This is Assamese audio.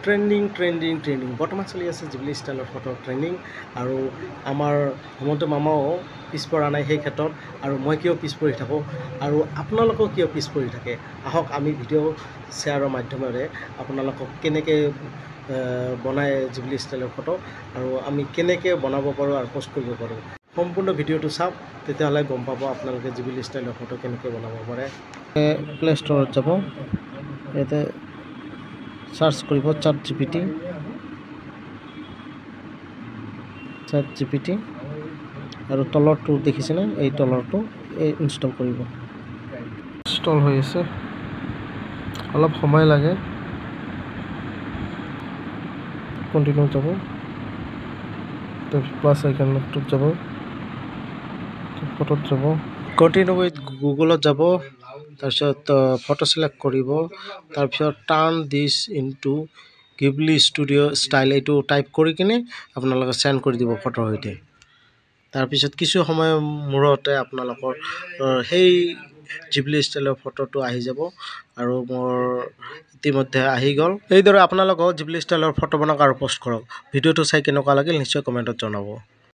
ট্ৰেণ্ডিং বৰ্তমান চলি আছে জিবলি ষ্টাইলৰ ফটো ট্ৰেণ্ডিং আৰু আমাৰ হেমন্ত মামাও পিছ পৰা নাই সেই ক্ষেত্ৰত আৰু মই কিয় পিছ পৰি থাকোঁ আৰু আপোনালোকেও কিয় পিছ পৰি থাকে আহক আমি ভিডিঅ' শ্বেয়াৰৰ মাধ্যমেৰে আপোনালোকক কেনেকৈ বনায় জিবলি ষ্টাইলৰ ফটো আৰু আমি কেনেকৈ বনাব পাৰোঁ আৰু পষ্ট কৰিব পাৰোঁ সম্পূৰ্ণ ভিডিঅ'টো চাওক তেতিয়াহ'লে গম পাব আপোনালোকে জিবলি ষ্টাইলৰ ফটো কেনেকৈ বনাব পাৰে প্লে ষ্ট'ৰত যাব ইয়াতে সাৰ্চ কৰিব চ্যাট জিপিটি আৰু তলৰটো দেখিছেনে এই তলৰটো এই ইনষ্টল কৰিব ইনষ্টল হৈ আছে অলপ সময় লাগে কন্টিনিউ যাব প্লাস আইকনটো যাব ফটোত যাব কন্টিনিউ উইথ গুগলত যাব তাৰপিছত ফটো সিলেক্ট কৰিব তাৰপিছত turn this into Ghibli studio style এইটো টাইপ কৰি কিনে আপোনালোকে সেন্ড কৰি দিব ফটোৰ সৈতে তাৰপিছত কিছু সময় মূৰতে আপোনালোকৰ সেই জিবলি ষ্টাইলৰ ফটোটো আহি যাব আৰু মোৰ ইতিমধ্যে আহি গ'ল এইদৰে আপোনালোকক জিবলি ষ্টাইলৰ ফটো বনাওক আৰু পোষ্ট কৰক ভিডিঅ'টো চাই কেনেকুৱা লাগিল নিশ্চয় কমেণ্টত জনাব